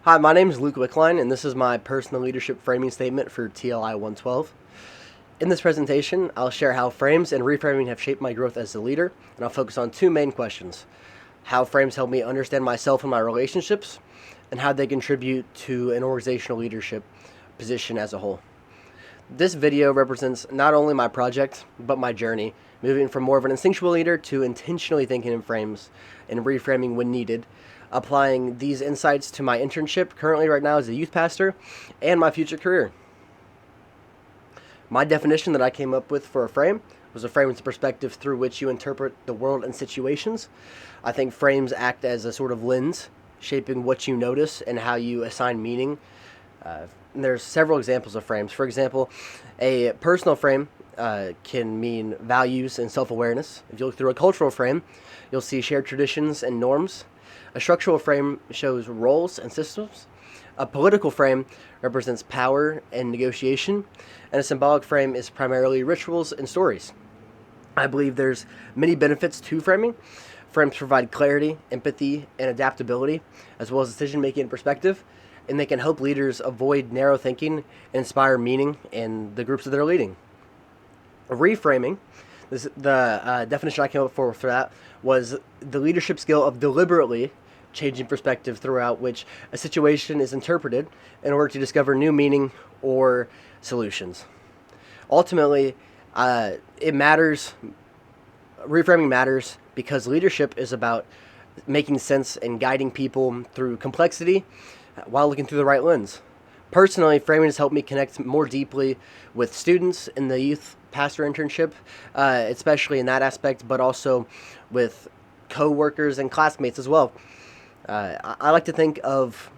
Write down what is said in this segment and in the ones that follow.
Hi, my name is Luke Wickline, and this is my personal leadership framing statement for TLI 112. In this presentation, I'll share how frames and reframing have shaped my growth as a leader, and I'll focus on two main questions: how frames help me understand myself and my relationships, and how they contribute to an organizational leadership position as a whole. This video represents not only my project, but my journey, moving from more of an instinctual leader to intentionally thinking in frames and reframing when needed, applying these insights to my internship currently right now as a youth pastor and my future career. My definition that I came up with for a frame was a frame is a perspective through which you interpret the world and situations. I think frames act as a sort of lens, shaping what you notice and how you assign meaning. And there's several examples of frames. For example, a personal frame can mean values and self-awareness. If you look through a cultural frame, you'll see shared traditions and norms. A structural frame shows roles and systems. A political frame represents power and negotiation, and a symbolic frame is primarily rituals and stories. I believe there's many benefits to framing. Frames provide clarity, empathy, and adaptability, as well as decision-making and perspective, and they can help leaders avoid narrow thinking and inspire meaning in the groups that they're leading. Reframing, the definition I came up for that was the leadership skill of deliberately changing perspective throughout which a situation is interpreted in order to discover new meaning or solutions. Ultimately, it matters. Reframing matters because leadership is about making sense and guiding people through complexity while looking through the right lens. Personally, framing has helped me connect more deeply with students in the youth pastor internship, especially in that aspect, but also with co-workers and classmates as well. I like to think of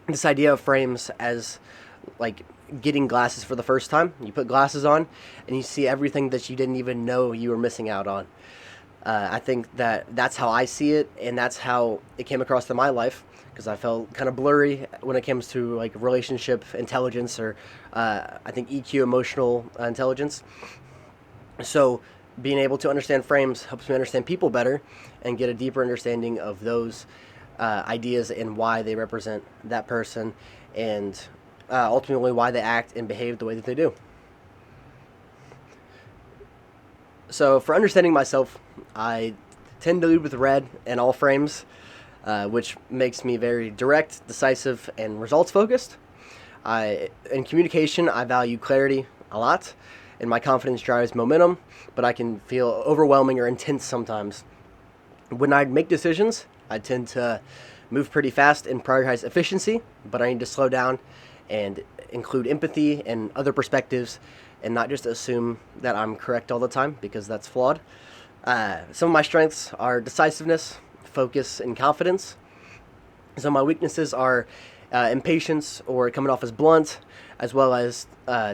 this idea of frames as like getting glasses for the first time. You put glasses on and you see everything that you didn't even know you were missing out on. I think that's how I see it, and that's how it came across in my life, because I felt kind of blurry when it comes to like relationship intelligence, or I think EQ, emotional intelligence. So being able to understand frames helps me understand people better and get a deeper understanding of those ideas and why they represent that person, and ultimately why they act and behave the way that they do. So for understanding myself, I tend to lead with red in all frames, which makes me very direct, decisive, and results focused. In communication, I value clarity a lot, and my confidence drives momentum, but I can feel overwhelming or intense sometimes. When I make decisions, I tend to move pretty fast and prioritize efficiency, but I need to slow down and include empathy and other perspectives, and not just assume that I'm correct all the time, because that's flawed. Some of my strengths are decisiveness, focus, and confidence. Some of my weaknesses are impatience or coming off as blunt, as well as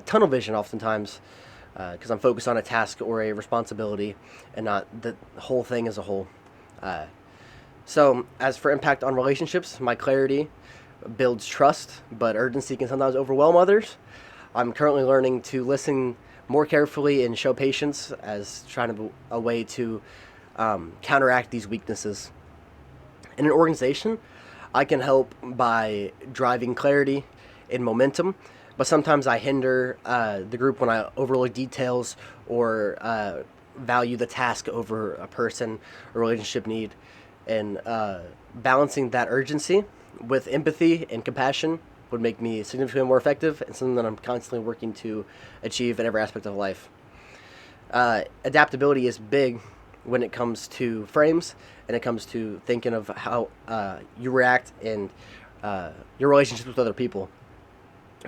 tunnel vision oftentimes, because I'm focused on a task or a responsibility and not the whole thing as a whole. So as for impact on relationships, my clarity builds trust, but urgency can sometimes overwhelm others. I'm currently learning to listen more carefully and show patience as trying to a way to counteract these weaknesses. In an organization, I can help by driving clarity and momentum, but sometimes I hinder the group when I overlook details or value the task over a person or relationship need. And balancing that urgency with empathy and compassion would make me significantly more effective, and something that I'm constantly working to achieve in every aspect of life. Adaptability is big when it comes to frames, and it comes to thinking of how you react and your relationships with other people.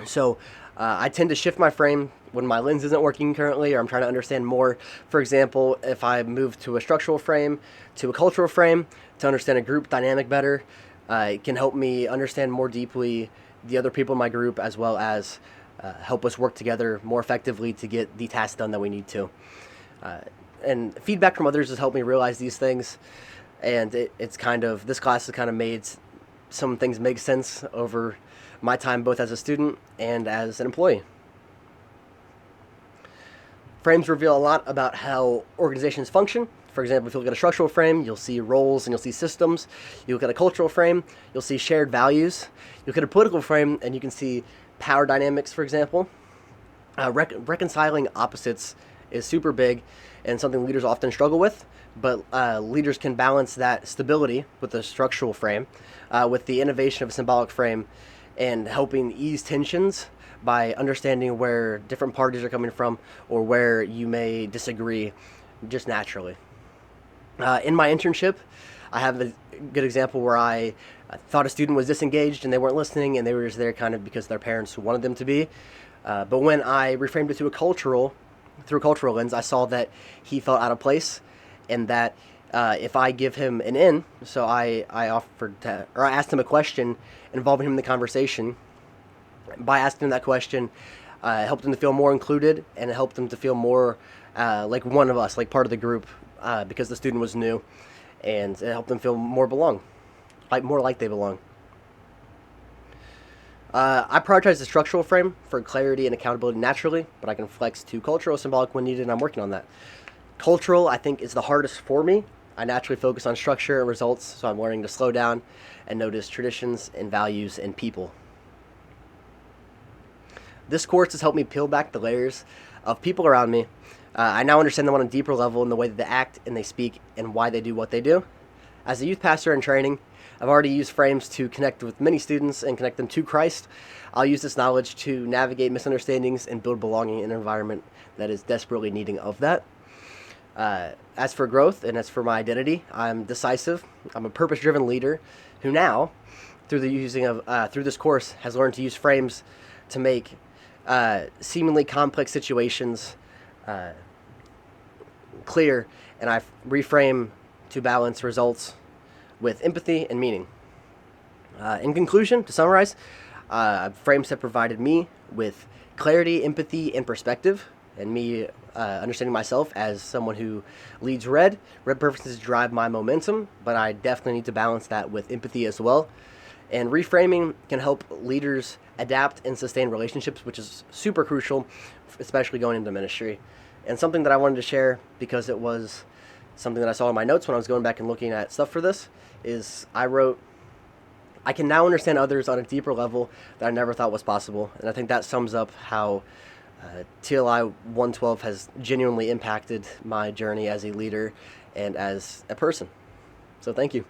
So I tend to shift my frame when my lens isn't working currently, or I'm trying to understand more. For example, if I move to a structural frame, to a cultural frame, to understand a group dynamic better, it can help me understand more deeply the other people in my group, as well as help us work together more effectively to get the tasks done that we need to. And feedback from others has helped me realize these things, and it's kind of, this class has kind of made some things make sense over my time, both as a student and as an employee. Frames reveal a lot about how organizations function For example, if you look at a structural frame, you'll see roles and you'll see systems. You look at a cultural frame, you'll see shared values. You look at a political frame, and you can see power dynamics, for example. Reconciling opposites is super big and something leaders often struggle with, but leaders can balance that stability with a structural frame, with the innovation of a symbolic frame, and helping ease tensions by understanding where different parties are coming from or where you may disagree just naturally. In my internship, I have a good example where I thought a student was disengaged and they weren't listening, and they were just there kind of because their parents wanted them to be. But when I reframed it through a cultural lens, I saw that he felt out of place, and that if I give him an in, so I asked him a question involving him in the conversation. By asking him that question, it helped him to feel more included, and it helped him to feel more like one of us, like part of the group, because the student was new, and it helped them feel more more like they belong. I prioritize the structural frame for clarity and accountability naturally, but I can flex to cultural symbolic when needed, and I'm working on that. Cultural, I think, is the hardest for me. I naturally focus on structure and results, so I'm learning to slow down and notice traditions and values and people. This course has helped me peel back the layers of people around me. I now understand them on a deeper level in the way that they act and they speak and why they do what they do. As a youth pastor in training, I've already used frames to connect with many students and connect them to Christ. I'll use this knowledge to navigate misunderstandings and build belonging in an environment that is desperately needing of that. As for growth and as for my identity, I'm decisive. I'm a purpose-driven leader who now, through this course, has learned to use frames to make seemingly complex situations clear, and I reframe to balance results with empathy and meaning. In conclusion, to summarize, frames have provided me with clarity, empathy, and perspective, and me understanding myself as someone who leads red. Red purposes drive my momentum, but I definitely need to balance that with empathy as well. And reframing can help leaders adapt and sustain relationships, which is super crucial, especially going into ministry. And something that I wanted to share, because it was something that I saw in my notes when I was going back and looking at stuff for this, is I wrote, I can now understand others on a deeper level that I never thought was possible. And I think that sums up how TLI 112 has genuinely impacted my journey as a leader and as a person. So thank you.